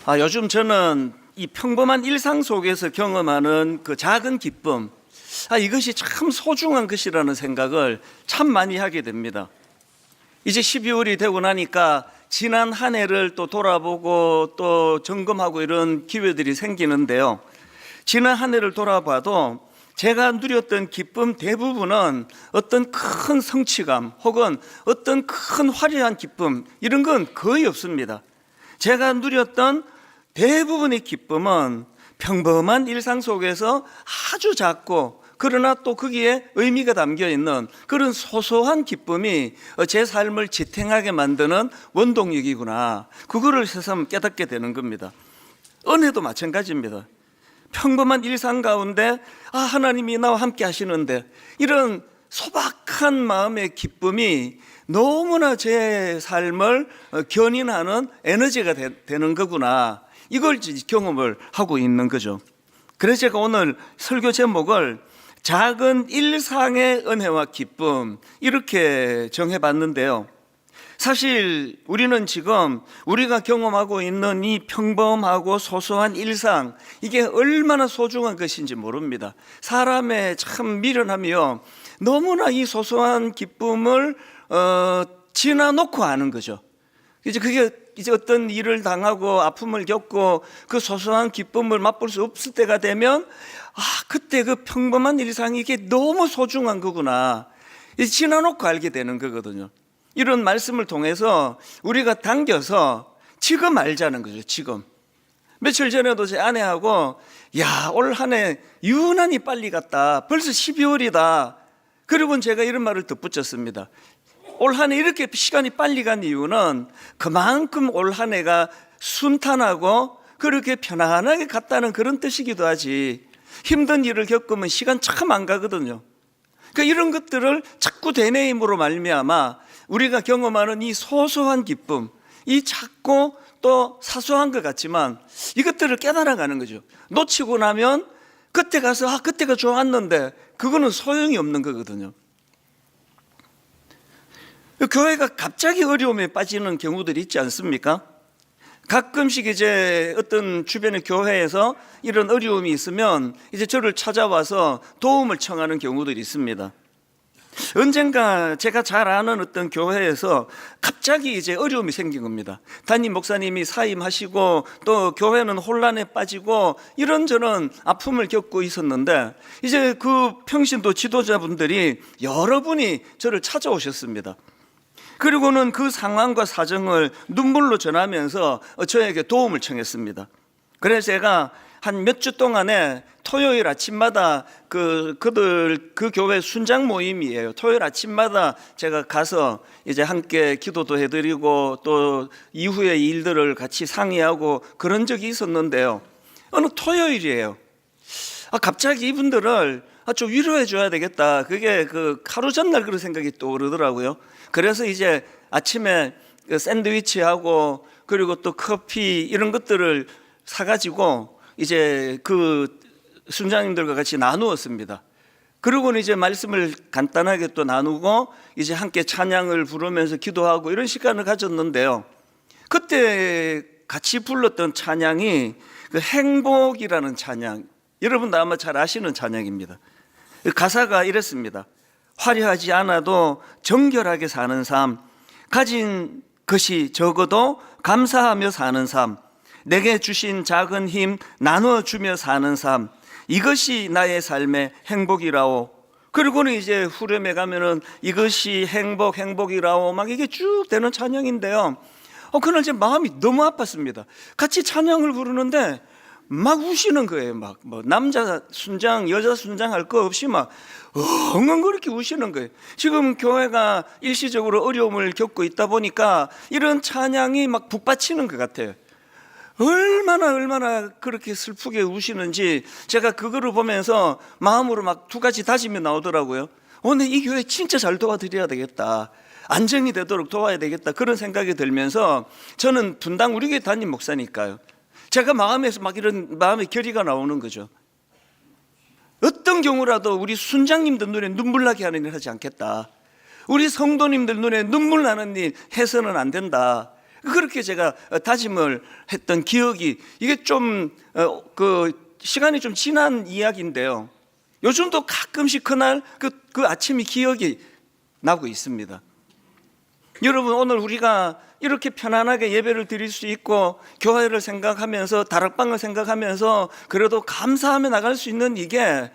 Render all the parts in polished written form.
요즘 저는 이 평범한 일상 속에서 경험하는 그 작은 기쁨, 이것이 참 소중한 것이라는 생각을 참 많이 하게 됩니다. 이제 12월이 되고 나니까 지난 한 해를 또 돌아보고 또 점검하고 이런 기회들이 생기는데요. 지난 한 해를 돌아봐도 제가 누렸던 기쁨 대부분은 어떤 큰 성취감 혹은 어떤 큰 화려한 기쁨, 이런 건 거의 없습니다. 제가 누렸던 대부분의 기쁨은 평범한 일상 속에서 아주 작고 그러나 또 거기에 의미가 담겨 있는 그런 소소한 기쁨이 제 삶을 지탱하게 만드는 원동력이구나, 그거를 새삼 깨닫게 되는 겁니다. 은혜도 마찬가지입니다. 평범한 일상 가운데 하나님이 나와 함께 하시는데 이런 소박한 마음의 기쁨이 너무나 제 삶을 견인하는 에너지가 되는 거구나, 이걸 경험을 하고 있는 거죠. 그래서 제가 오늘 설교 제목을 작은 일상의 은혜와 기쁨, 이렇게 정해봤는데요. 사실 우리는 지금 우리가 경험하고 있는 이 평범하고 소소한 일상, 이게 얼마나 소중한 것인지 모릅니다. 사람의 참 미련하며 너무나 이 소소한 기쁨을 지나놓고 하는 거죠. 이제 그게 이제 어떤 일을 당하고 아픔을 겪고 그 소소한 기쁨을 맛볼 수 없을 때가 되면 그때 그 평범한 일상이 이게 너무 소중한 거구나, 이제 지나놓고 알게 되는 거거든요. 이런 말씀을 통해서 우리가 당겨서 지금 알자는 거죠. 지금 며칠 전에도 제 아내하고 올 한 해 유난히 빨리 갔다, 벌써 12월이다. 그리고 제가 이런 말을 덧붙였습니다. 올 한 해 이렇게 시간이 빨리 간 이유는 그만큼 올 한 해가 순탄하고 그렇게 편안하게 갔다는 그런 뜻이기도 하지, 힘든 일을 겪으면 시간 참 안 가거든요. 그러니까 이런 것들을 자꾸 되뇌임으로 말미암아 우리가 경험하는 이 소소한 기쁨, 이 작고 또 사소한 것 같지만 이것들을 깨달아가는 거죠. 놓치고 나면 그때 가서 그때가 좋았는데 그거는 소용이 없는 거거든요. 교회가 갑자기 어려움에 빠지는 경우들이 있지 않습니까? 가끔씩 이제 어떤 주변의 교회에서 이런 어려움이 있으면 이제 저를 찾아와서 도움을 청하는 경우들이 있습니다. 언젠가 제가 잘 아는 어떤 교회에서 갑자기 이제 어려움이 생긴 겁니다. 담임 목사님이 사임하시고 또 교회는 혼란에 빠지고 이런저런 아픔을 겪고 있었는데 이제 그 평신도 지도자분들이 여러분이 저를 찾아오셨습니다. 그리고는 그 상황과 사정을 눈물로 전하면서 저에게 도움을 청했습니다. 그래서 제가 한 몇 주 동안에 토요일 아침마다 그 교회 순장 모임이에요. 토요일 아침마다 제가 가서 이제 함께 기도도 해드리고 또 이후의 일들을 같이 상의하고 그런 적이 있었는데요. 어느 토요일이에요. 갑자기 이분들을 좀 위로해 줘야 되겠다, 그게 그 하루 전날 그런 생각이 떠오르더라고요. 그래서 이제 아침에 샌드위치하고 그리고 또 커피 이런 것들을 사가지고 이제 그 순장님들과 같이 나누었습니다. 그러고는 이제 말씀을 간단하게 또 나누고 이제 함께 찬양을 부르면서 기도하고 이런 시간을 가졌는데요. 그때 같이 불렀던 찬양이 그 행복이라는 찬양, 여러분도 아마 잘 아시는 찬양입니다. 가사가 이랬습니다. 화려하지 않아도 정결하게 사는 삶, 가진 것이 적어도 감사하며 사는 삶, 내게 주신 작은 힘 나눠주며 사는 삶, 이것이 나의 삶의 행복이라오. 그리고는 이제 후렴에 가면은 이것이 행복이라오, 막 이게 쭉 되는 찬양인데요. 그날 제 마음이 너무 아팠습니다. 같이 찬양을 부르는데 막 우시는 거예요. 막 뭐 남자 순장, 여자 순장 할 거 없이 막 엉엉 그렇게 우시는 거예요. 지금 교회가 일시적으로 어려움을 겪고 있다 보니까 이런 찬양이 막 북받치는 것 같아요. 얼마나 그렇게 슬프게 우시는지 제가 그거를 보면서 마음으로 막 두 가지 다짐이 나오더라고요. 오늘 이 교회 진짜 잘 도와드려야 되겠다, 안정이 되도록 도와야 되겠다, 그런 생각이 들면서 저는 분당 우리 교회 담임 목사니까요. 제가 마음에서 막 이런 마음의 결의가 나오는 거죠. 어떤 경우라도 우리 순장님들 눈에 눈물 나게 하는 일 하지 않겠다. 우리 성도님들 눈에 눈물 나는 일 해서는 안 된다. 그렇게 제가 다짐을 했던 기억이, 이게 좀 시간이 좀 지난 이야기인데요. 요즘도 가끔씩 그날 그 아침이 기억이 나고 있습니다. 여러분, 오늘 우리가 이렇게 편안하게 예배를 드릴 수 있고 교회를 생각하면서 다락방을 생각하면서 그래도 감사하며 나갈 수 있는 이게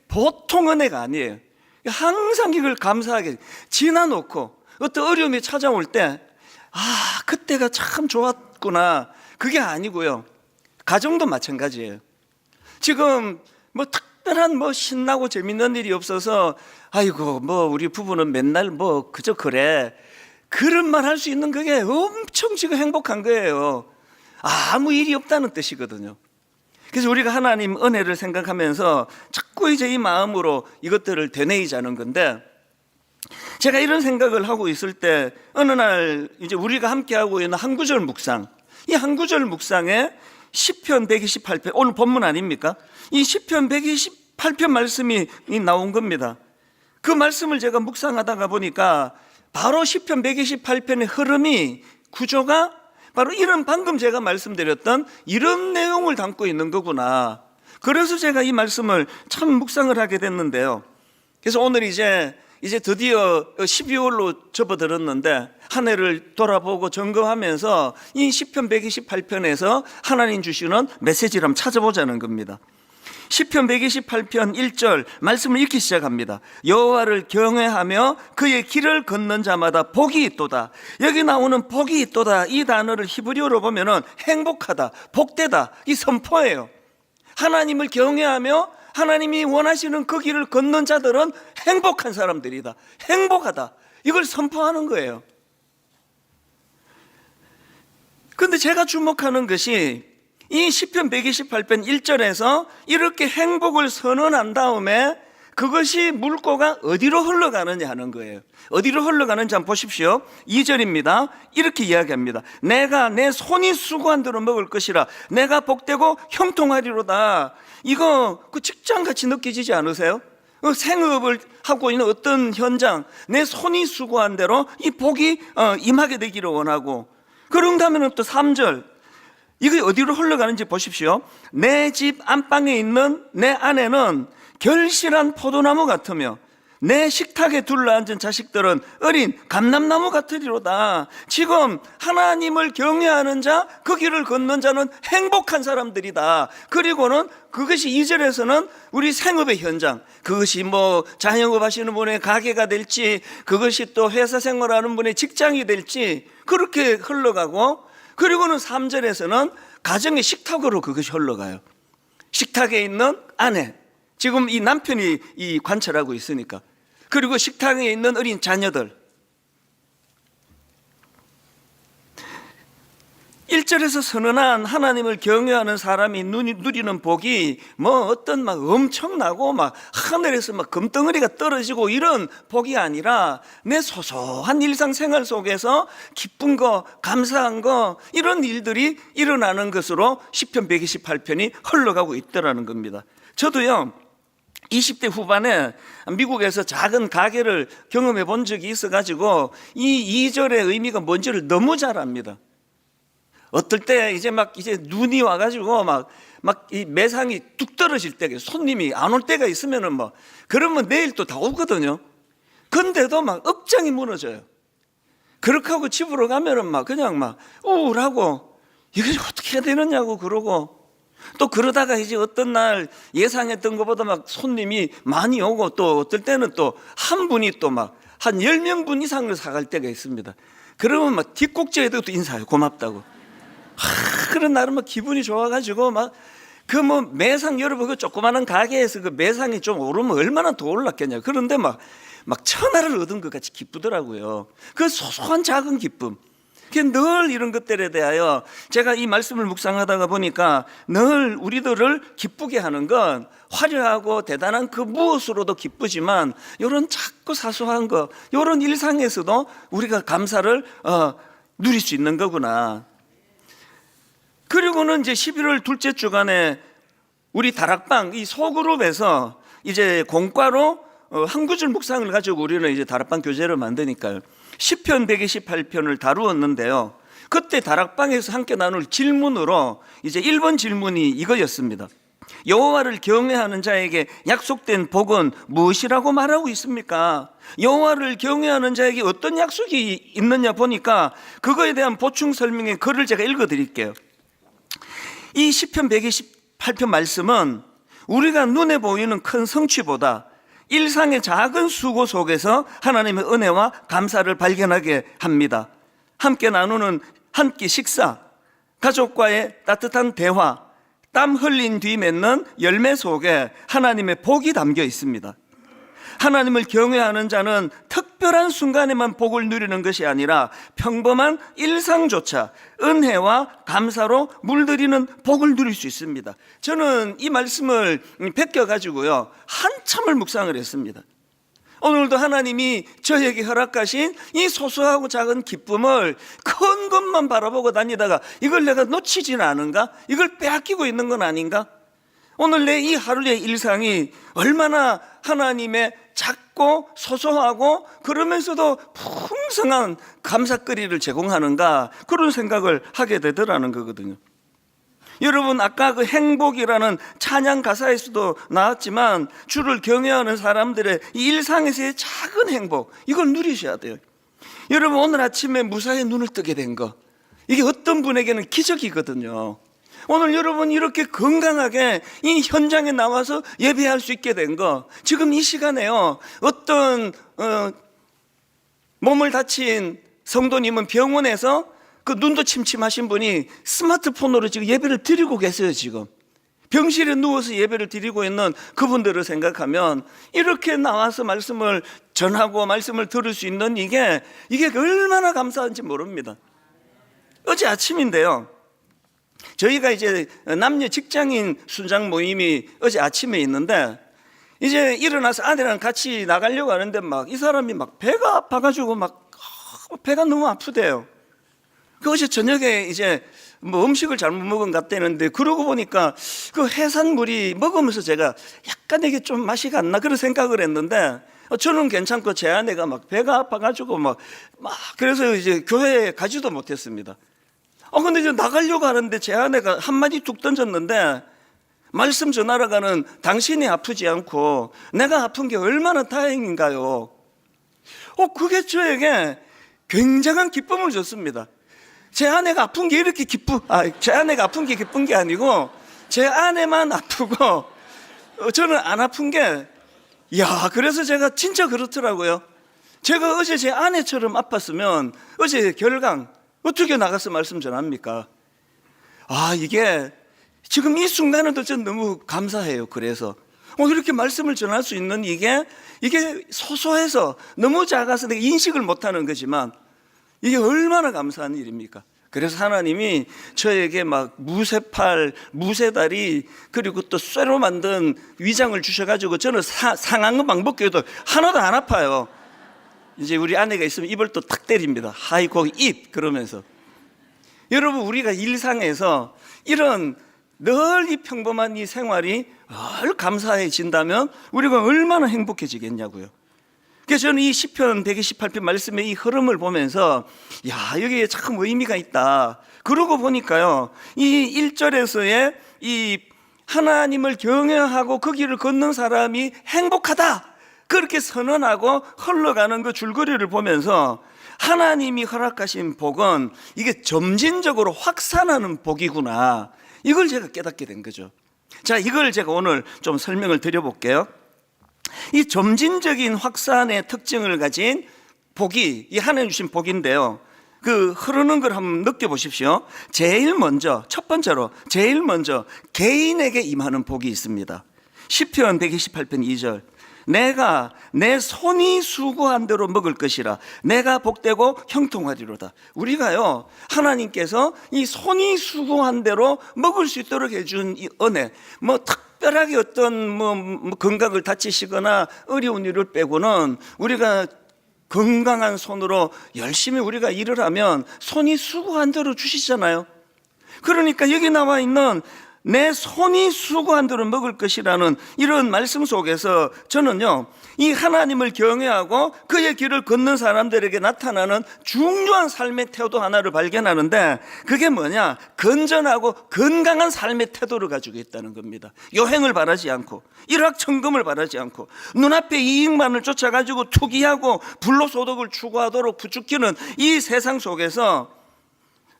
보통 은혜가 아니에요. 항상 이걸 감사하게 지나놓고 어떤 어려움이 찾아올 때 그때가 참 좋았구나, 그게 아니고요. 가정도 마찬가지예요. 지금 뭐 특별한 신나고 재밌는 일이 없어서 아이고 우리 부부는 맨날 그저 그래, 그런 말 할 수 있는 그게 엄청 지금 행복한 거예요. 아무 일이 없다는 뜻이거든요. 그래서 우리가 하나님 은혜를 생각하면서 자꾸 이제 이 마음으로 이것들을 되뇌이자는 건데, 제가 이런 생각을 하고 있을 때 어느 날 이제 우리가 함께 하고 있는 한 구절 묵상, 이 한 구절 묵상에 시편 128편, 오늘 본문 아닙니까? 이 시편 128편 말씀이 나온 겁니다. 그 말씀을 제가 묵상하다가 보니까 바로 시편 128편의 흐름이, 구조가 바로 이런, 방금 제가 말씀드렸던 이런 내용을 담고 있는 거구나. 그래서 제가 이 말씀을 참 묵상을 하게 됐는데요. 그래서 오늘 이제 드디어 12월로 접어들었는데 한 해를 돌아보고 점검하면서 이 시편 128편에서 하나님 주시는 메시지를 한번 찾아보자는 겁니다. 시편 128편 1절 말씀을 읽기 시작합니다. 여호와를 경외하며 그의 길을 걷는 자마다 복이 있도다. 여기 나오는 복이 있도다, 이 단어를 히브리어로 보면은 행복하다, 복되다, 이 선포예요. 하나님을 경외하며 하나님이 원하시는 그 길을 걷는 자들은 행복한 사람들이다, 행복하다, 이걸 선포하는 거예요. 그런데 제가 주목하는 것이 이 시편 128편 1절에서 이렇게 행복을 선언한 다음에 그것이 물꼬가 어디로 흘러가느냐 하는 거예요. 어디로 흘러가는지 한번 보십시오. 2절입니다. 이렇게 이야기합니다. 내가 내 손이 수고한 대로 먹을 것이라, 내가 복되고 형통하리로다. 이거 직장같이 느껴지지 않으세요? 생업을 하고 있는 어떤 현장, 내 손이 수고한 대로 이 복이 임하게 되기를 원하고, 그런다면 또 3절, 이거 어디로 흘러가는지 보십시오. 내 집 안방에 있는 내 아내는 결실한 포도나무 같으며 내 식탁에 둘러앉은 자식들은 어린 감람나무 같으리로다. 지금 하나님을 경외하는 자, 그 길을 걷는 자는 행복한 사람들이다. 그리고는 그것이 2절에서는 우리 생업의 현장, 그것이 자영업 하시는 분의 가게가 될지, 그것이 또 회사 생활하는 분의 직장이 될지 그렇게 흘러가고, 그리고는 3절에서는 가정의 식탁으로 그것이 흘러가요. 식탁에 있는 아내, 지금 이 남편이 관찰하고 있으니까, 그리고 식탁에 있는 어린 자녀들. 1절에서 선언한 하나님을 경외하는 사람이 누리는 복이 어떤 엄청나고 하늘에서 금덩어리가 떨어지고 이런 복이 아니라 내 소소한 일상생활 속에서 기쁜 거, 감사한 거, 이런 일들이 일어나는 것으로 시편 128편이 흘러가고 있더라는 겁니다. 저도요 20대 후반에 미국에서 작은 가게를 경험해 본 적이 있어가지고 이 2절의 의미가 뭔지를 너무 잘 압니다. 어떨 때 이제 눈이 와가지고 이 매상이 뚝 떨어질 때, 손님이 안 올 때가 있으면은 그러면 내일 또 다 오거든요. 근데도 업장이 무너져요. 그렇게 하고 집으로 가면은 그냥 우울하고 이게 어떻게 해야 되느냐고 그러고, 또 그러다가 이제 어떤 날 예상했던 것보다 손님이 많이 오고, 또 어떨 때는 또 한 분이 또 한 10명분 이상을 사갈 때가 있습니다. 그러면 뒷꼭지에도 또 인사해요. 고맙다고. 그런 날은 기분이 좋아가지고 매상, 여러분 그 조그마한 가게에서 그 매상이 좀 오르면 얼마나 더 올랐겠냐. 그런데 천하를 얻은 것 같이 기쁘더라고요. 그 소소한 작은 기쁨, 늘 이런 것들에 대하여 제가 이 말씀을 묵상하다가 보니까 늘 우리들을 기쁘게 하는 건 화려하고 대단한 그 무엇으로도 기쁘지만, 이런 작고 사소한 거, 이런 일상에서도 우리가 감사를 누릴 수 있는 거구나. 그리고는 이제 11월 둘째 주간에 우리 다락방 이 소그룹에서 이제 공과로 한 구절 묵상을 가지고 우리는 이제 다락방 교제를 만드니까요. 시편 128편을 다루었는데요. 그때 다락방에서 함께 나눌 질문으로 이제 1번 질문이 이거였습니다. 여호와를 경외하는 자에게 약속된 복은 무엇이라고 말하고 있습니까? 여호와를 경외하는 자에게 어떤 약속이 있느냐 보니까 그거에 대한 보충 설명의 글을 제가 읽어드릴게요. 이 시편 128편 말씀은 우리가 눈에 보이는 큰 성취보다 일상의 작은 수고 속에서 하나님의 은혜와 감사를 발견하게 합니다. 함께 나누는 한 끼 식사, 가족과의 따뜻한 대화, 땀 흘린 뒤 맺는 열매 속에 하나님의 복이 담겨 있습니다. 하나님을 경외하는 자는 특별한 순간에만 복을 누리는 것이 아니라 평범한 일상조차 은혜와 감사로 물들이는 복을 누릴 수 있습니다. 저는 이 말씀을 베껴가지고요 한참을 묵상을 했습니다. 오늘도 하나님이 저에게 허락하신 이 소소하고 작은 기쁨을 큰 것만 바라보고 다니다가 이걸 내가 놓치지는 않은가? 이걸 빼앗기고 있는 건 아닌가? 오늘 내 이 하루의 일상이 얼마나 하나님의 작고 소소하고 그러면서도 풍성한 감사거리를 제공하는가, 그런 생각을 하게 되더라는 거거든요. 여러분, 아까 그 행복이라는 찬양 가사에서도 나왔지만 주를 경외하는 사람들의 이 일상에서의 작은 행복, 이걸 누리셔야 돼요. 여러분, 오늘 아침에 무사히 눈을 뜨게 된 거, 이게 어떤 분에게는 기적이거든요. 오늘 여러분 이렇게 건강하게 이 현장에 나와서 예배할 수 있게 된 거, 지금 이 시간에요 어떤 몸을 다친 성도님은 병원에서 그 눈도 침침하신 분이 스마트폰으로 지금 예배를 드리고 계세요. 지금 병실에 누워서 예배를 드리고 있는 그분들을 생각하면 이렇게 나와서 말씀을 전하고 말씀을 들을 수 있는 이게 얼마나 감사한지 모릅니다. 어제 아침인데요, 저희가 이제 남녀 직장인 순장 모임이 어제 아침에 있는데, 이제 일어나서 아내랑 같이 나가려고 하는데 막 이 사람이 막 배가 아파가지고 막 배가 너무 아프대요. 그 어제 저녁에 이제 뭐 음식을 잘못 먹은 것 같다는데, 그러고 보니까 그 해산물이 먹으면서 제가 약간 이게 좀 맛이 갔나 그런 생각을 했는데, 저는 괜찮고 제 아내가 막 배가 아파가지고 막 그래서 이제 교회에 가지도 못했습니다. 근데 이제 나가려고 하는데 제 아내가 한마디 툭 던졌는데, 말씀 전하러 가는 당신이 아프지 않고 내가 아픈 게 얼마나 다행인가요? 그게 저에게 굉장한 기쁨을 줬습니다. 제 아내가 아픈 게 이렇게 제 아내가 아픈 게 기쁜 게 아니고 제 아내만 아프고 저는 안 아픈 게, 그래서 제가 진짜 그렇더라고요. 제가 어제 제 아내처럼 아팠으면 어제 결강 어떻게 나가서 말씀 전합니까? 이게 지금 이 순간에도 전 너무 감사해요. 그래서 이렇게 말씀을 전할 수 있는 이게 소소해서 너무 작아서 내가 인식을 못하는 거지만 이게 얼마나 감사한 일입니까? 그래서 하나님이 저에게 막 무쇠팔, 무쇠다리, 그리고 또 쇠로 만든 위장을 주셔가지고 저는 상한 막 먹기도 하나도 안 아파요. 이제 우리 아내가 있으면 입을 또 탁 때립니다. 하이 거기 입 그러면서. 여러분, 우리가 일상에서 이런 늘 이 평범한 이 생활이 늘 감사해진다면 우리가 얼마나 행복해지겠냐고요. 그래서 저는 이 시편 128편 말씀의 이 흐름을 보면서 여기에 참 의미가 있다. 그러고 보니까요, 이 1절에서의 이 하나님을 경외하고 그 길을 걷는 사람이 행복하다, 그렇게 선언하고 흘러가는 그 줄거리를 보면서 하나님이 허락하신 복은 이게 점진적으로 확산하는 복이구나, 이걸 제가 깨닫게 된 거죠. 자, 이걸 제가 오늘 좀 설명을 드려볼게요. 이 점진적인 확산의 특징을 가진 복이 이 하나님 주신 복인데요, 그 흐르는 걸 한번 느껴보십시오. 첫 번째로 개인에게 임하는 복이 있습니다. 시편 128편 2절, 내가 내 손이 수고한 대로 먹을 것이라, 내가 복되고 형통하리로다. 우리가요, 하나님께서 이 손이 수고한 대로 먹을 수 있도록 해준 이 은혜, 특별하게 어떤 건강을 다치시거나 어려운 일을 빼고는 우리가 건강한 손으로 열심히 우리가 일을 하면 손이 수고한 대로 주시잖아요. 그러니까 여기 나와 있는 내 손이 수고한 대로 먹을 것이라는 이런 말씀 속에서 저는요, 이 하나님을 경외하고 그의 길을 걷는 사람들에게 나타나는 중요한 삶의 태도 하나를 발견하는데, 그게 뭐냐? 건전하고 건강한 삶의 태도를 가지고 있다는 겁니다. 요행을 바라지 않고 일확천금을 바라지 않고 눈앞에 이익만을 쫓아가지고 투기하고 불로소득을 추구하도록 부추기는 이 세상 속에서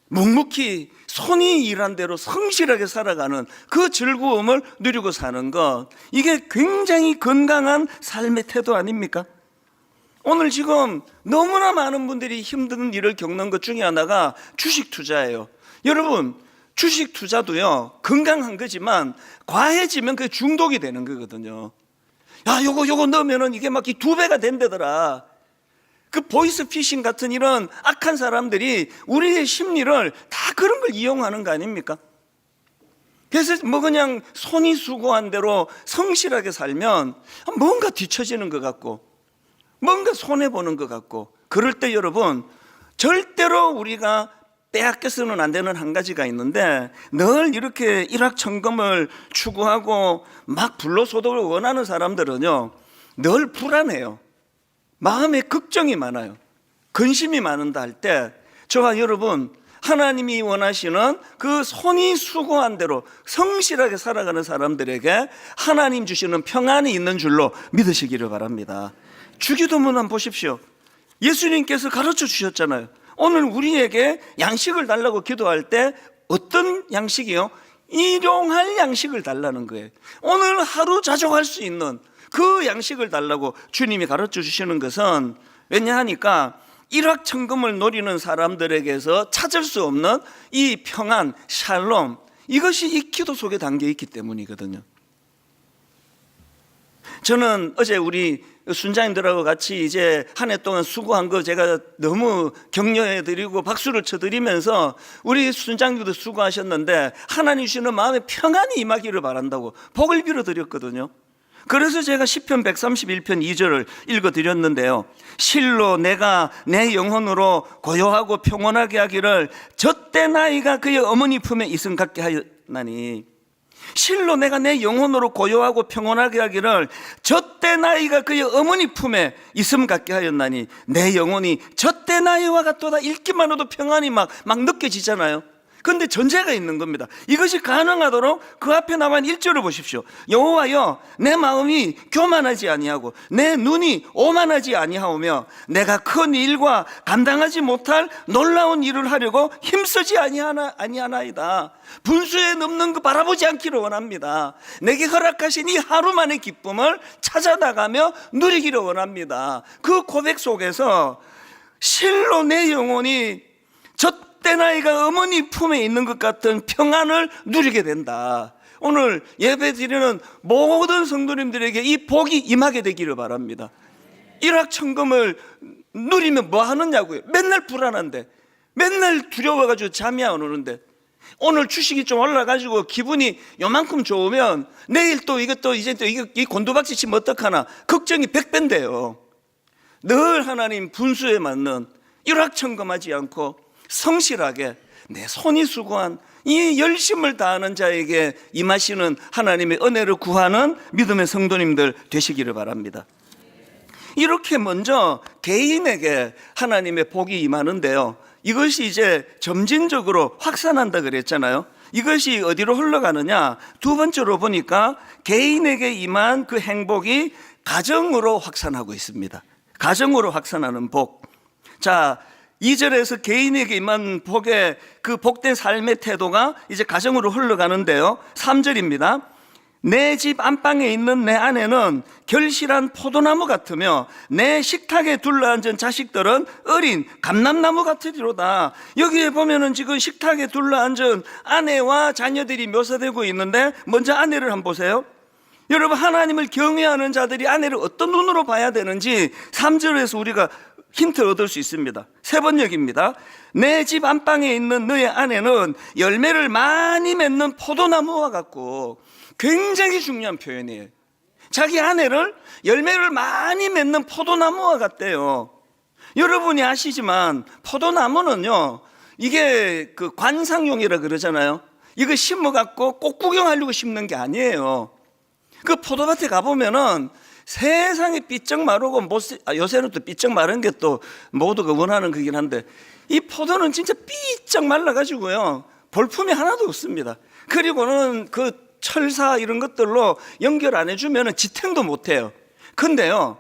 묵묵히 손이 일한 대로 성실하게 살아가는 그 즐거움을 누리고 사는 것, 이게 굉장히 건강한 삶의 태도 아닙니까? 오늘 지금 너무나 많은 분들이 힘든 일을 겪는 것 중에 하나가 주식 투자예요. 여러분, 주식 투자도요, 건강한 거지만 과해지면 그게 중독이 되는 거거든요. 야, 요거 넣으면은 이게 막 2배가 된다더라. 그 보이스피싱 같은 이런 악한 사람들이 우리의 심리를 다 그런 걸 이용하는 거 아닙니까? 그래서 뭐 그냥 손이 수고한 대로 성실하게 살면 뭔가 뒤처지는 것 같고 뭔가 손해보는 것 같고, 그럴 때 여러분, 절대로 우리가 빼앗겨서는 안 되는 한 가지가 있는데, 늘 이렇게 일확천금을 추구하고 막 불로소득을 원하는 사람들은요, 늘 불안해요. 마음에 걱정이 많아요. 근심이 많은다 할 때, 저와 여러분, 하나님이 원하시는 그 손이 수고한 대로 성실하게 살아가는 사람들에게 하나님 주시는 평안이 있는 줄로 믿으시기를 바랍니다. 주기도문 한번 보십시오. 예수님께서 가르쳐 주셨잖아요. 오늘 우리에게 양식을 달라고 기도할 때 어떤 양식이요? 일용할 양식을 달라는 거예요. 오늘 하루 자족할 수 있는 그 양식을 달라고 주님이 가르쳐 주시는 것은, 왜냐하니까 일확천금을 노리는 사람들에게서 찾을 수 없는 이 평안, 샬롬, 이것이 이 기도 속에 담겨 있기 때문이거든요. 저는 어제 우리 순장님들하고 같이 이제 한 해 동안 수고한 거 제가 너무 격려해드리고 박수를 쳐드리면서, 우리 순장님도 수고하셨는데 하나님 주시는 마음에 평안이 임하기를 바란다고 복을 빌어드렸거든요. 그래서 제가 시편 131편 2절을 읽어드렸는데요. 실로 내가 내 영혼으로 고요하고 평온하게 하기를 젖대 나이가 그의 어머니 품에 있음 같게 하였나니, 실로 내가 내 영혼으로 고요하고 평온하게 하기를 젖대 나이가 그의 어머니 품에 있음 같게 하였나니, 내 영혼이 젖대 나이와 같도다. 읽기만 해도 평안이 막 느껴지잖아요. 그런데 전제가 있는 겁니다. 이것이 가능하도록 그 앞에 나와 있는 1절을 보십시오. 여호와여, 내 마음이 교만하지 아니하고 내 눈이 오만하지 아니하오며 내가 큰 일과 감당하지 못할 놀라운 일을 하려고 힘쓰지 아니하나이다. 분수에 넘는 거 바라보지 않기를 원합니다. 내게 허락하신 이 하루만의 기쁨을 찾아나가며 누리기를 원합니다. 그 고백 속에서 실로 내 영혼이 젖대 나이가 어머니 품에 있는 것 같은 평안을 누리게 된다. 오늘 예배 드리는 모든 성도님들에게 이 복이 임하게 되기를 바랍니다. 일확천금을 누리면 뭐 하느냐고요. 맨날 불안한데, 맨날 두려워가지고 잠이 안 오는데, 오늘 주식이 좀 올라가지고 기분이 요만큼 좋으면 내일 또 이것도 이제 또 이 곤두박질 치면 어떡하나 걱정이 100배인데요. 늘 하나님 분수에 맞는 일확천금하지 않고 성실하게 내 손이 수고한 이 열심을 다하는 자에게 임하시는 하나님의 은혜를 구하는 믿음의 성도님들 되시기를 바랍니다. 이렇게 먼저 개인에게 하나님의 복이 임하는데요, 이것이 이제 점진적으로 확산한다 그랬잖아요. 이것이 어디로 흘러가느냐, 두 번째로 보니까 개인에게 임한 그 행복이 가정으로 확산하고 있습니다. 가정으로 확산하는 복. 자, 2절에서 개인에게 임한 복의 그 복된 삶의 태도가 이제 가정으로 흘러가는데요, 3절입니다. 내 집 안방에 있는 내 아내는 결실한 포도나무 같으며 내 식탁에 둘러앉은 자식들은 어린 감람나무 같으리로다. 여기에 보면은 지금 식탁에 둘러앉은 아내와 자녀들이 묘사되고 있는데, 먼저 아내를 한번 보세요. 여러분, 하나님을 경외하는 자들이 아내를 어떤 눈으로 봐야 되는지 3절에서 우리가 힌트를 얻을 수 있습니다. 세 번역입니다. 내 집 안방에 있는 너의 아내는 열매를 많이 맺는 포도나무와 같고, 굉장히 중요한 표현이에요. 자기 아내를 열매를 많이 맺는 포도나무와 같대요. 여러분이 아시지만 포도나무는요, 이게 그 관상용이라 그러잖아요. 이거 심어갖고 꼭 구경하려고 심는 게 아니에요. 그 포도밭에 가보면은 세상에 삐쩍 마르고 요새는 또 삐쩍 마른 게 또 모두가 원하는 거긴 한데, 이 포도는 진짜 삐쩍 말라가지고요, 볼품이 하나도 없습니다. 그리고는 그 철사 이런 것들로 연결 안 해주면은 지탱도 못해요. 근데요,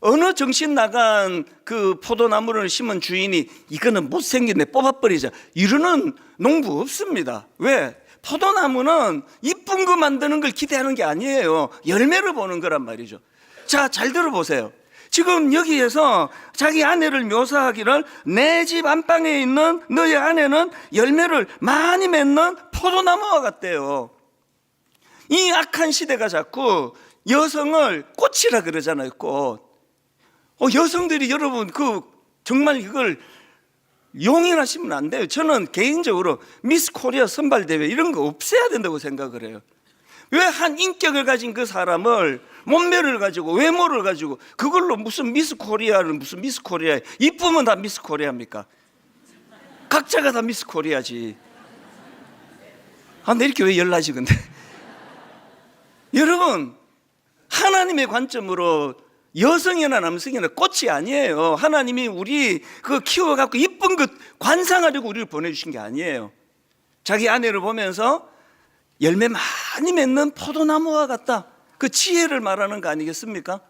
어느 정신 나간 그 포도나무를 심은 주인이 이거는 못생겼네 뽑아버리자 이러는 농부 없습니다. 왜? 포도나무는 이쁜 거 만드는 걸 기대하는 게 아니에요. 열매를 보는 거란 말이죠. 자, 잘 들어보세요. 지금 여기에서 자기 아내를 묘사하기를, 내 집 안방에 있는 너의 아내는 열매를 많이 맺는 포도나무와 같대요. 이 악한 시대가 자꾸 여성을 꽃이라 그러잖아요. 꽃. 여성들이 여러분 정말 이걸 용인하시면 안 돼요. 저는 개인적으로 미스 코리아 선발대회 이런 거 없애야 된다고 생각을 해요. 왜 한 인격을 가진 그 사람을, 몸매를 가지고 외모를 가지고 그걸로 무슨 미스 코리아는 무슨 미스 코리아, 이쁘면 다 미스 코리아입니까? 각자가 다 미스 코리아지. 내 이렇게 왜 열나지 근데? 여러분, 하나님의 관점으로 여성이나 남성이나 꽃이 아니에요. 하나님이 우리 키워갖고 이쁜 것 관상하려고 우리를 보내주신 게 아니에요. 자기 아내를 보면서 열매 많이 맺는 포도나무와 같다, 그 지혜를 말하는 거 아니겠습니까?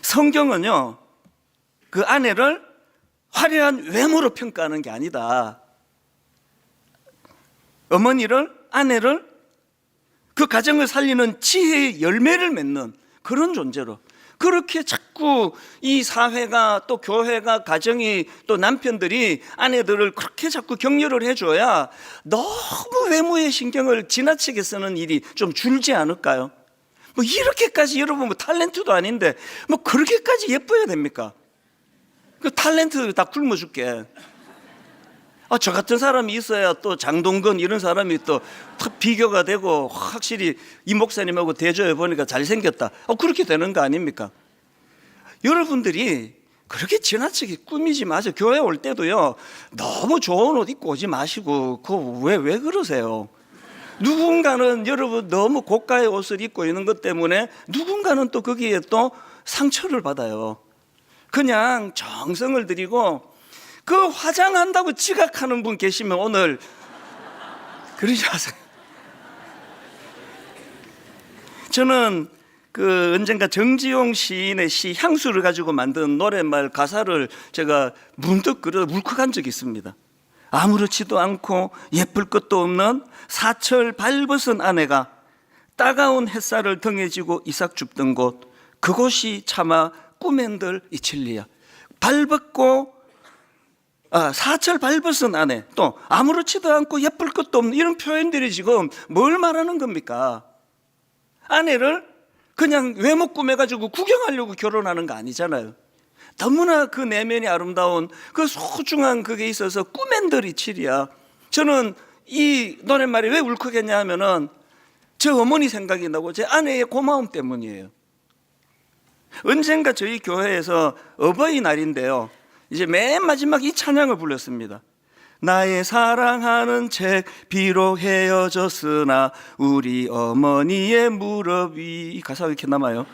성경은요, 그 아내를 화려한 외모로 평가하는 게 아니다. 어머니를, 아내를 그 가정을 살리는 지혜의 열매를 맺는 그런 존재로, 그렇게 자꾸 이 사회가 또 교회가 가정이 또 남편들이 아내들을 그렇게 자꾸 격려를 해줘야 너무 외모에 신경을 지나치게 쓰는 일이 좀 줄지 않을까요? 이렇게까지 여러분 탤런트도 아닌데 그렇게까지 예뻐야 됩니까? 그 탤런트 다 굶어 줄게. 저 같은 사람이 있어야 또 장동건 이런 사람이 또 비교가 되고, 확실히 이 목사님하고 대조해 보니까 잘생겼다, 그렇게 되는 거 아닙니까? 여러분들이 그렇게 지나치게 꾸미지 마세요. 교회 올 때도요, 너무 좋은 옷 입고 오지 마시고, 왜 그러세요? 누군가는 여러분 너무 고가의 옷을 입고 있는 것 때문에 누군가는 또 거기에 또 상처를 받아요. 그냥 정성을 들이고, 그 화장한다고 지각하는 분 계시면 오늘 그러지 마세요. 저는 언젠가 정지용 시인의 시 향수를 가지고 만든 노랫말 가사를 제가 문득 울컥한 적이 있습니다. 아무렇지도 않고 예쁠 것도 없는 사철 발벗은 아내가 따가운 햇살을 등에 지고 이삭 줍던 곳, 그곳이 차마 꿈엔들 이칠리야. 발벗고 사철 발벗은 아내, 또 아무렇지도 않고 예쁠 것도 없는, 이런 표현들이 지금 뭘 말하는 겁니까? 아내를 그냥 외모 꾸며가지고 구경하려고 결혼하는 거 아니잖아요. 너무나 그 내면이 아름다운 그 소중한 그게 있어서 꿈엔들 이칠이야. 저는 이 노랫말이 왜 울컥했냐 하면은 저 어머니 생각이 나고 제 아내의 고마움 때문이에요. 언젠가 저희 교회에서 어버이날인데요, 이제 맨 마지막 이 찬양을 불렀습니다. 나의 사랑하는 책 비록 헤어졌으나 우리 어머니의 무릎 위, 이 가사가 이렇게 남아요.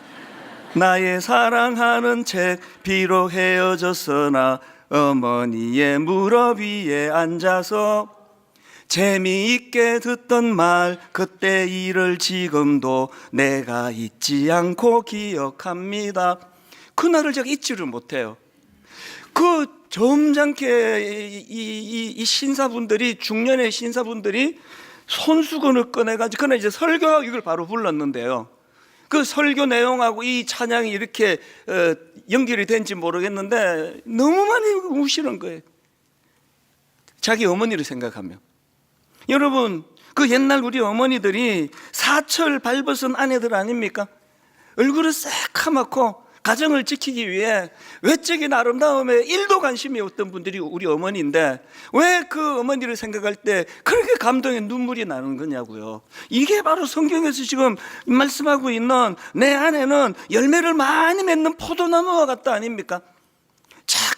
나의 사랑하는 책 비록 헤어졌으나 어머니의 무릎 위에 앉아서 재미있게 듣던 말 그때 일을 지금도 내가 잊지 않고 기억합니다. 그날을 제가 잊지를 못해요. 점잖게 이 신사분들이, 중년의 신사분들이 손수건을 꺼내가지고, 그날 이제 설교하고 이걸 바로 불렀는데요, 그 설교 내용하고 이 찬양이 이렇게 연결이 된지 모르겠는데 너무 많이 우시는 거예요. 자기 어머니를 생각하며. 여러분, 그 옛날 우리 어머니들이 사철 발벗은 아내들 아닙니까? 얼굴을 새카맣고 가정을 지키기 위해 외적인 아름다움에 1도 관심이 없던 분들이 우리 어머니인데, 왜 그 어머니를 생각할 때 그렇게 감동의 눈물이 나는 거냐고요. 이게 바로 성경에서 지금 말씀하고 있는 내 아내는 열매를 많이 맺는 포도나무와 같다 아닙니까?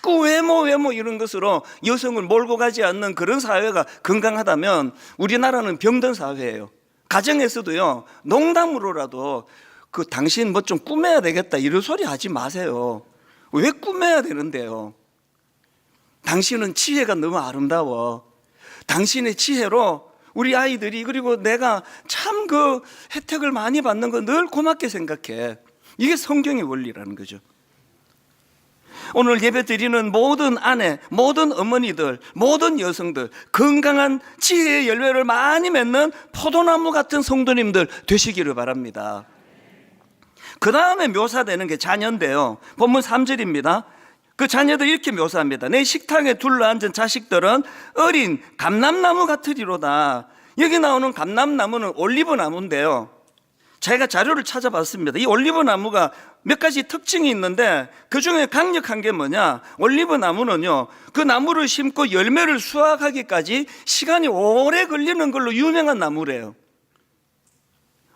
자꾸 외모 이런 것으로 여성을 몰고 가지 않는 그런 사회가 건강하다면 우리나라는 병든 사회예요. 가정에서도요, 농담으로라도 그 당신 뭐 좀 꾸며야 되겠다 이런 소리 하지 마세요. 왜 꾸며야 되는데요? 당신은 지혜가 너무 아름다워. 당신의 지혜로 우리 아이들이, 그리고 내가 참 그 혜택을 많이 받는 거 늘 고맙게 생각해. 이게 성경의 원리라는 거죠. 오늘 예배 드리는 모든 아내, 모든 어머니들, 모든 여성들, 건강한 지혜의 열매를 많이 맺는 포도나무 같은 성도님들 되시기를 바랍니다. 그 다음에 묘사되는 게 자녀인데요, 본문 3절입니다. 그 자녀들 이렇게 묘사합니다. 내 식탁에 둘러앉은 자식들은 어린 감람나무 같으리로다. 여기 나오는 감람나무는 올리브나무인데요, 제가 자료를 찾아봤습니다. 이 올리브나무가 몇 가지 특징이 있는데 그 중에 강력한 게 뭐냐, 올리브나무는요, 그 나무를 심고 열매를 수확하기까지 시간이 오래 걸리는 걸로 유명한 나무래요.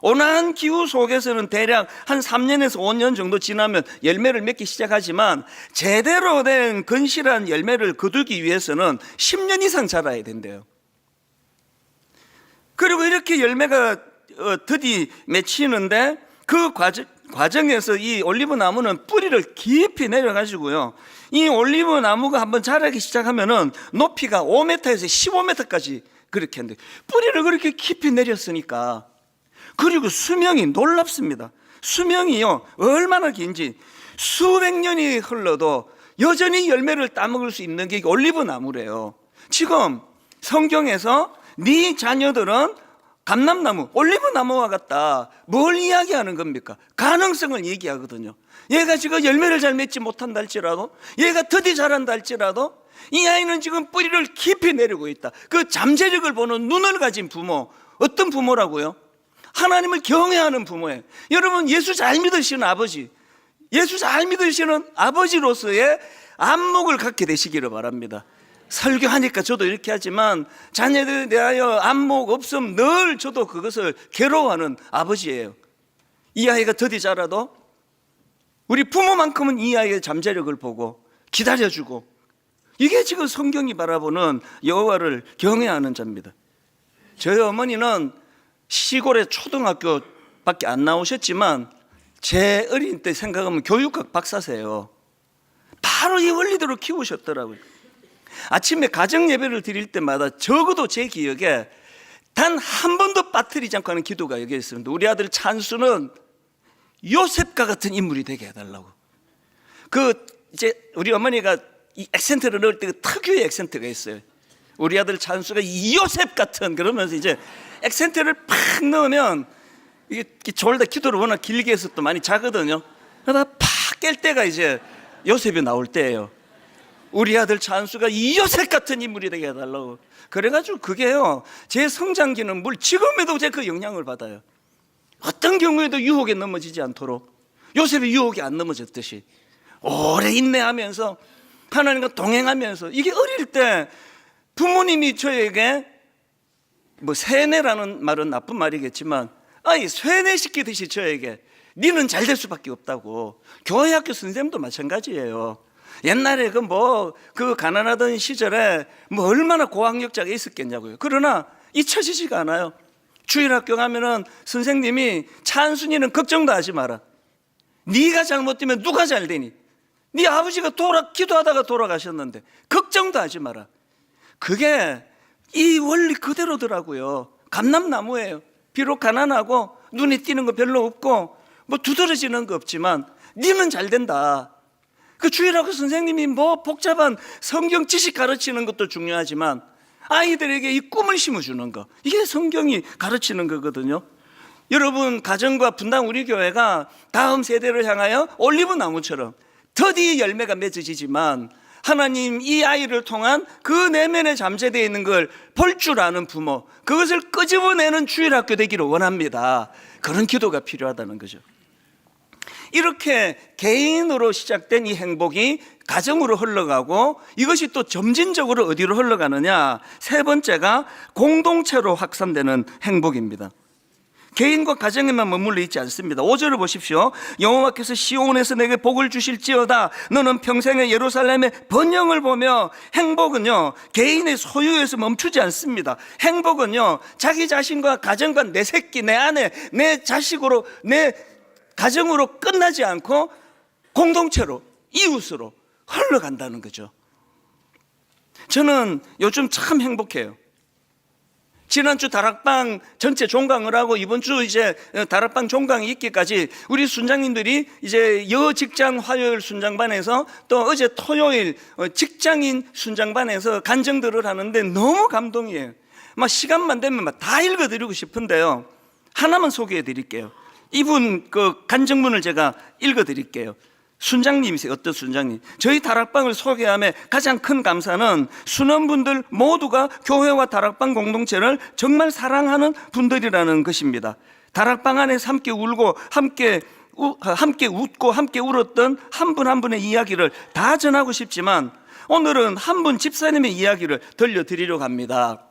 온화한 기후 속에서는 대략 한 3년에서 5년 정도 지나면 열매를 맺기 시작하지만 제대로 된 건실한 열매를 거두기 위해서는 10년 이상 자라야 된대요. 그리고 이렇게 열매가 드디 맺히는데 그 과정에서 이 올리브나무는 뿌리를 깊이 내려가지고요, 이 올리브나무가 한번 자라기 시작하면은 높이가 5m에서 15m까지 그렇게 했는데, 뿌리를 그렇게 깊이 내렸으니까, 그리고 수명이 놀랍습니다. 수명이요, 얼마나 긴지 수백 년이 흘러도 여전히 열매를 따먹을 수 있는 게 올리브나무래요. 지금 성경에서 네 자녀들은 감람나무, 올리브나무와 같다. 뭘 이야기하는 겁니까? 가능성을 얘기하거든요. 얘가 지금 열매를 잘 맺지 못한다 할지라도, 얘가 더디 자란다 할지라도 이 아이는 지금 뿌리를 깊이 내리고 있다. 그 잠재력을 보는 눈을 가진 부모, 어떤 부모라고요? 하나님을 경외하는 부모예요. 여러분, 예수 잘 믿으시는 아버지, 예수 잘 믿으시는 아버지로서의 안목을 갖게 되시기를 바랍니다. 설교하니까 저도 이렇게 하지만 자녀들에 대하여 안목 없음 늘 저도 그것을 괴로워하는 아버지예요. 이 아이가 더디 자라도 우리 부모만큼은 이 아이의 잠재력을 보고 기다려주고, 이게 지금 성경이 바라보는 여호와를 경외하는 자입니다. 저희 어머니는 시골의 초등학교밖에 안 나오셨지만 제 어린 때 생각하면 교육학 박사세요. 바로 이 원리대로 키우셨더라고요. 아침에 가정 예배를 드릴 때마다 적어도 제 기억에 단 한 번도 빠뜨리지 않고 하는 기도가 여기에 있습니다. 우리 아들 찬수는 요셉과 같은 인물이 되게 해달라고. 이제 우리 어머니가 이 액센트를 넣을 때 그 특유의 액센트가 있어요. 우리 아들 찬수가 이 요셉 같은, 그러면서 이제 액센트를 팍 넣으면 이게 졸다 기도를 워낙 길게 해서 또 많이 자거든요. 그러다 팍 깰 때가 이제 요셉이 나올 때예요. 우리 아들 찬수가 이 요셉 같은 인물이 되게 해달라고. 그래가지고 그게요, 제 성장기는 지금에도 제가 그 영향을 받아요. 어떤 경우에도 유혹에 넘어지지 않도록, 요셉이 유혹에 안 넘어졌듯이 오래 인내하면서 하나님과 동행하면서, 이게 어릴 때 부모님이 저에게 세뇌라는 말은 나쁜 말이겠지만 쇠뇌시키듯이 저에게 니는 잘 될 수밖에 없다고. 교회 학교 선생님도 마찬가지예요. 옛날에 그 가난하던 시절에 얼마나 고학력자가 있었겠냐고요. 그러나 잊혀지지가 않아요. 주일학교 가면은 선생님이 찬순이는 걱정도 하지 마라. 네가 잘못되면 누가 잘 되니? 네 아버지가 기도하다가 돌아가셨는데 걱정도 하지 마라. 그게 이 원리 그대로더라고요. 감람나무예요. 비록 가난하고 눈에 띄는 거 별로 없고 두드러지는 거 없지만 니는 잘 된다. 그 주일학교 선생님이 복잡한 성경 지식 가르치는 것도 중요하지만 아이들에게 이 꿈을 심어주는 거, 이게 성경이 가르치는 거거든요. 여러분, 가정과 분당 우리 교회가 다음 세대를 향하여 올리브나무처럼 더디 열매가 맺어지지만 하나님 이 아이를 통한 그 내면에 잠재되어 있는 걸 볼 줄 아는 부모, 그것을 끄집어내는 주일학교 되기를 원합니다. 그런 기도가 필요하다는 거죠. 이렇게 개인으로 시작된 이 행복이 가정으로 흘러가고, 이것이 또 점진적으로 어디로 흘러가느냐, 세 번째가 공동체로 확산되는 행복입니다. 개인과 가정에만 머물러 있지 않습니다. 5절을 보십시오. 여호와께서 시온에서 내게 복을 주실지어다. 너는 평생에 예루살렘의 번영을 보며. 행복은요 개인의 소유에서 멈추지 않습니다. 행복은요 자기 자신과 가정과 내 새끼, 내 아내, 내 자식으로, 내 가정으로 끝나지 않고 공동체로, 이웃으로 흘러간다는 거죠. 저는 요즘 참 행복해요. 지난주 다락방 전체 종강을 하고 이번 주 이제 다락방 종강이 있기까지 우리 순장님들이 이제 여직장 화요일 순장반에서 또 어제 토요일 직장인 순장반에서 간증들을 하는데 너무 감동이에요. 막 시간만 되면 막 다 읽어드리고 싶은데요. 하나만 소개해 드릴게요. 이분 그 간증문을 제가 읽어드릴게요. 순장님이세요. 어떤 순장님? 저희 다락방을 소개함에 가장 큰 감사는 순원분들 모두가 교회와 다락방 공동체를 정말 사랑하는 분들이라는 것입니다. 다락방 안에서 함께 울고 함께 웃고 함께 울었던 한 분 한 분의 이야기를 다 전하고 싶지만 오늘은 한 분 집사님의 이야기를 들려드리려고 합니다.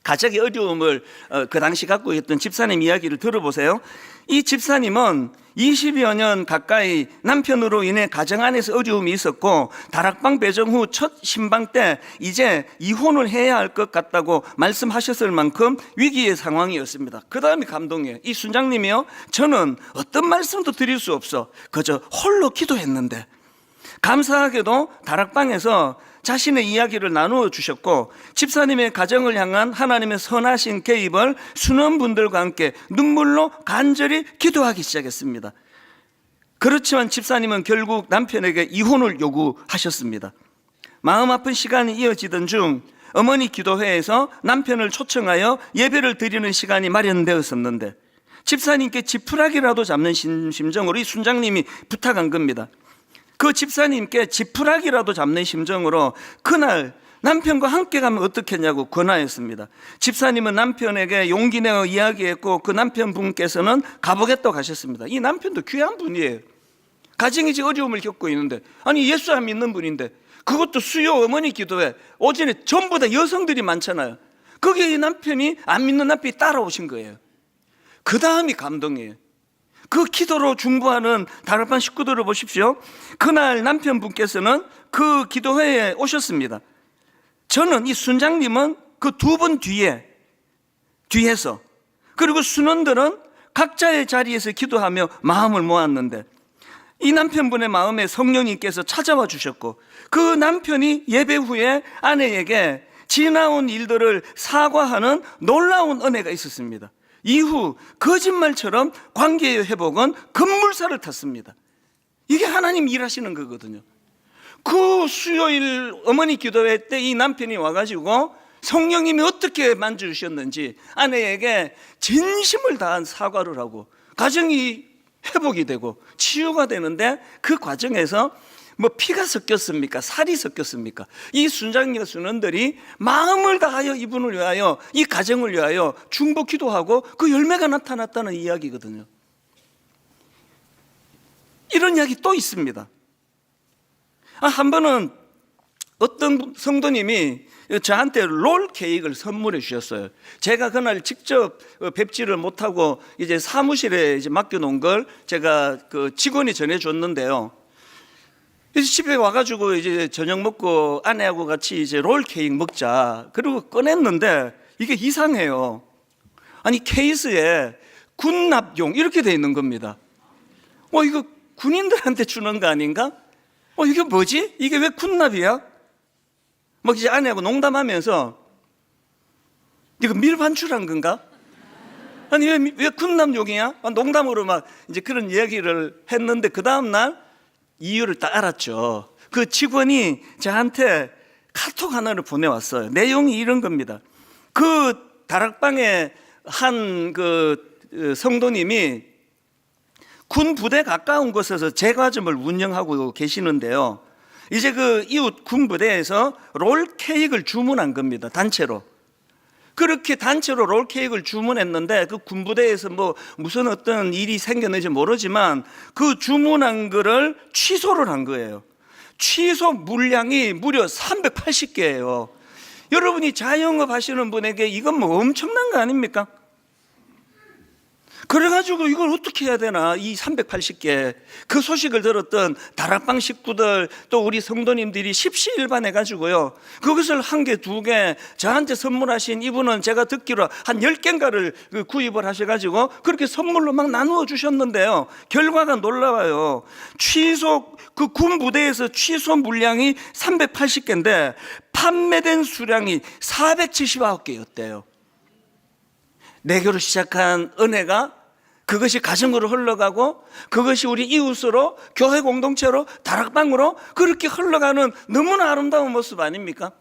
가정의 어려움을 그 당시 갖고 있던 집사님 이야기를 들어보세요. 이 집사님은 20여 년 가까이 남편으로 인해 가정 안에서 어려움이 있었고 다락방 배정 후 첫 신방 때 이제 이혼을 해야 할 것 같다고 말씀하셨을 만큼 위기의 상황이었습니다. 그 다음이 감동이에요. 이 순장님이요, 저는 어떤 말씀도 드릴 수 없어 그저 홀로 기도했는데 감사하게도 다락방에서 자신의 이야기를 나누어 주셨고 집사님의 가정을 향한 하나님의 선하신 개입을 순원분들과 함께 눈물로 간절히 기도하기 시작했습니다. 그렇지만 집사님은 결국 남편에게 이혼을 요구하셨습니다. 마음 아픈 시간이 이어지던 중 어머니 기도회에서 남편을 초청하여 예배를 드리는 시간이 마련되었었는데 집사님께 지푸라기라도 잡는 심정으로 이 순장님이 부탁한 겁니다. 그 집사님께 지푸라기라도 잡는 심정으로 그날 남편과 함께 가면 어떻겠냐고 권하였습니다. 집사님은 남편에게 용기 내어 이야기했고 그 남편분께서는 가보겠다고 하셨습니다. 이 남편도 귀한 분이에요. 가정이 어려움을 겪고 있는데 아니 예수 안 믿는 분인데 그것도 수요 어머니 기도회 오전에 전부 다 여성들이 많잖아요. 거기에 이 남편이 안 믿는 남편이 따라오신 거예요. 그 다음이 감동이에요. 그 기도로 중보하는 다락방 식구들을 보십시오. 그날 남편분께서는 그 기도회에 오셨습니다. 저는 이 순장님은 그 두 분 뒤에서 그리고 순원들은 각자의 자리에서 기도하며 마음을 모았는데 이 남편분의 마음에 성령님께서 찾아와 주셨고 그 남편이 예배 후에 아내에게 지나온 일들을 사과하는 놀라운 은혜가 있었습니다. 이후 거짓말처럼 관계의 회복은 급물살을 탔습니다. 이게 하나님 일하시는 거거든요. 그 수요일 어머니 기도회 때 이 남편이 와가지고 성령님이 어떻게 만져주셨는지 아내에게 진심을 다한 사과를 하고 가정이 회복이 되고 치유가 되는데 그 과정에서 뭐 피가 섞였습니까? 살이 섞였습니까? 이 순장님과 순원들이 마음을 다하여 이분을 위하여 이 가정을 위하여 중보 기도하고 그 열매가 나타났다는 이야기거든요. 이런 이야기 또 있습니다. 한 번은 어떤 성도님이 저한테 롤 케이크를 선물해 주셨어요. 제가 그날 직접 뵙지를 못하고 이제 사무실에 이제 맡겨놓은 걸 제가 그 직원이 전해줬는데요. 그래서 집에 와가지고 이제 저녁 먹고 아내하고 같이 이제 롤 케이크 먹자. 그리고 꺼냈는데 이게 이상해요. 아니 케이스에 군납용 이렇게 돼 있는 겁니다. 이거 군인들한테 주는 거 아닌가? 이게 뭐지? 이게 왜 군납이야? 막 이제 아내하고 농담하면서 이거 밀반출한 건가? 아니 왜 군납용이야? 농담으로 막 이제 그런 이야기를 했는데 그 다음날 이유를 딱 알았죠. 그 직원이 저한테 카톡 하나를 보내왔어요. 내용이 이런 겁니다. 그 다락방에 한 그 성도님이 군 부대 가까운 곳에서 제과점을 운영하고 계시는데요. 이제 그 이웃 군 부대에서 롤 케이크를 주문한 겁니다. 단체로. 그렇게 단체로 롤 케이크를 주문했는데 그 군부대에서 뭐 무슨 어떤 일이 생겼는지 모르지만 그 주문한 거를 취소를 한 거예요. 취소 물량이 무려 380개예요. 여러분이 자영업 하시는 분에게 이건 뭐 엄청난 거 아닙니까? 그래가지고 이걸 어떻게 해야 되나, 이 380개 그 소식을 들었던 다락방 식구들 또 우리 성도님들이 십시일반해가지고요, 그것을 한 개, 두 개 저한테 선물하신 이분은 제가 듣기로 한 10개인가를 구입을 하셔가지고 그렇게 선물로 막 나누어 주셨는데요, 결과가 놀라워요. 그 군 부대에서 취소 물량이 380개인데 판매된 수량이 479개였대요. 내교로 시작한 은혜가 그것이 가정으로 흘러가고, 그것이 우리 이웃으로, 교회 공동체로, 다락방으로 그렇게 흘러가는 너무나 아름다운 모습 아닙니까?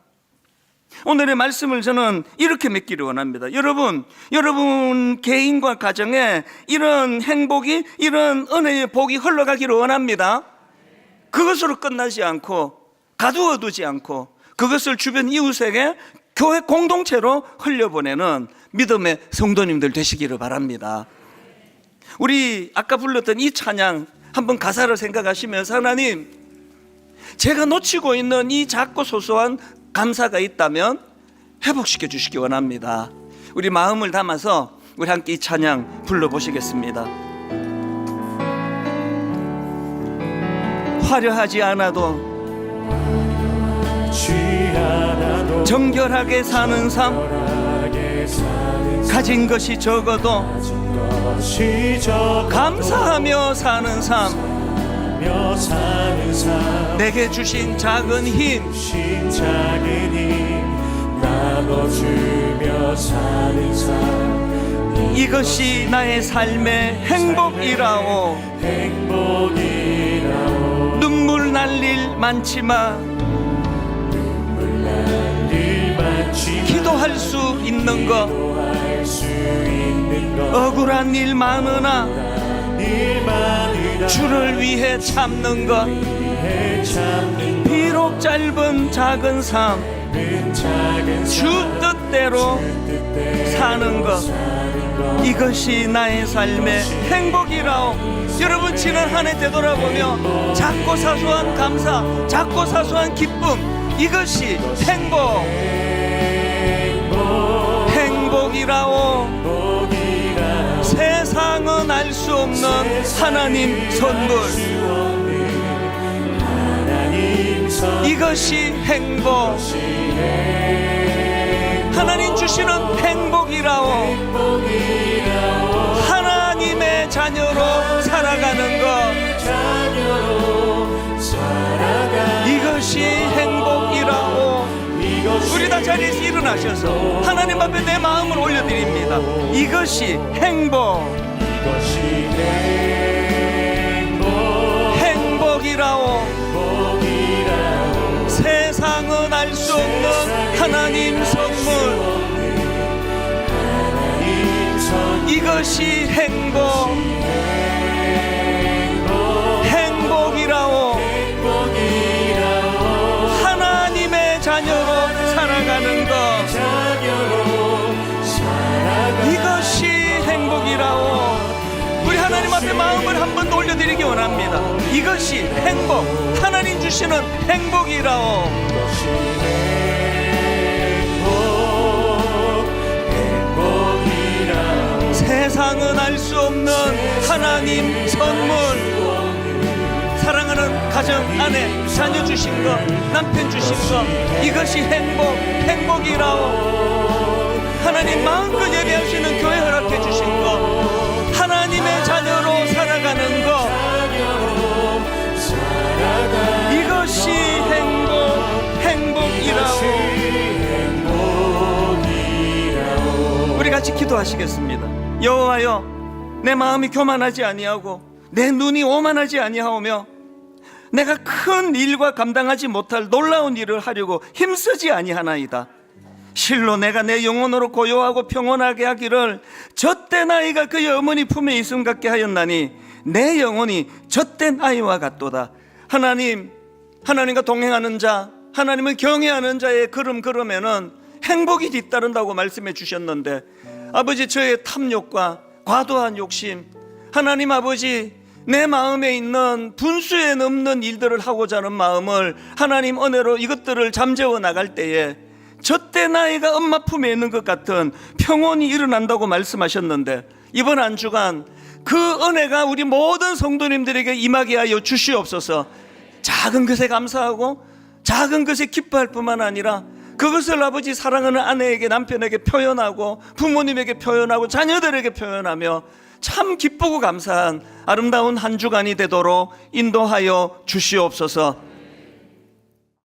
오늘의 말씀을 저는 이렇게 맺기를 원합니다. 여러분 개인과 가정에 이런 행복이, 이런 은혜의 복이 흘러가기를 원합니다. 그것으로 끝나지 않고, 가두어두지 않고, 그것을 주변 이웃에게, 교회 공동체로 흘려보내는 믿음의 성도님들 되시기를 바랍니다. 우리 아까 불렀던 이 찬양 한번 가사를 생각하시면서, 하나님, 제가 놓치고 있는 이 작고 소소한 감사가 있다면 회복시켜 주시기 원합니다. 우리 마음을 담아서 우리 함께 이 찬양 불러보시겠습니다. 화려하지 않아도 정결하게 사는 삶, 가진 것이 적어도 감사하며 사는 삶, 내게 주신 작은 힘 나눠주며 사는 삶, 이것이 나의 삶의 행복이라오. 눈물 날 일 많지만 기도할 수 있는 것, 억울한 일 많으나 주를 위해 참는 것, 비록 짧은 작은 삶, 주 뜻대로 사는 것, 이것이 나의 삶의 행복이라오. 여러분, 지난 한 해 되돌아보며 작고 사소한 감사, 작고 사소한 기쁨, 이것이 행복이라오. 세상은 알 수 없는 하나님 선물, 이것이 행복, 하나님 주시는 행복이라오. 하나님의 자녀로 살아가는 것, 이것이 행복이라오. 우리 다 자리에서 일어나셔서 하나님 앞에 내 마음을 올려드립니다. 이것이 행복이라오. 세상은 알 수 없는 하나님 선물, 이것이 행복이라오. 하나님의 자녀로 살아가는 것, 이것이 행복이라오. 우리 하나님 앞에 마음을 한 번 더 올려드리기 원합니다. 이것이 행복, 하나님 주시는 행복이라오. 세상은 알 수 없는 하나님 선물, 사랑하는 가정 안에 자녀 주신 것, 남편 주신 것, 이것이 행복이라오. 하나님 마음껏 예배하시는 교회 허락해 주신 것, 하나님의 자녀로 살아가는 것, 이것이 행복이라오. 우리 같이 기도하시겠습니다. 여호와여, 내 마음이 교만하지 아니하고 내 눈이 오만하지 아니하오며 내가 큰 일과 감당하지 못할 놀라운 일을 하려고 힘쓰지 아니하나이다. 실로 내가 내 영혼으로 고요하고 평온하게 하기를 젖된 아이가 그의 어머니 품에 있음 같게 하였나니 내 영혼이 젖된 아이와 같도다. 하나님과 동행하는 자, 하나님을 경외하는 자의 걸음에는 행복이 뒤따른다고 말씀해 주셨는데, 아버지, 저의 탐욕과 과도한 욕심, 하나님 아버지, 내 마음에 있는 분수에 넘는 일들을 하고자 하는 마음을 하나님 은혜로 이것들을 잠재워 나갈 때에 젖대 나이가 엄마 품에 있는 것 같은 평온이 일어난다고 말씀하셨는데, 이번 한 주간 그 은혜가 우리 모든 성도님들에게 임하게 하여 주시옵소서. 작은 것에 감사하고 작은 것에 기뻐할 뿐만 아니라 그것을 아버지 사랑하는 아내에게, 남편에게 표현하고 부모님에게 표현하고 자녀들에게 표현하며 참 기쁘고 감사한 아름다운 한 주간이 되도록 인도하여 주시옵소서.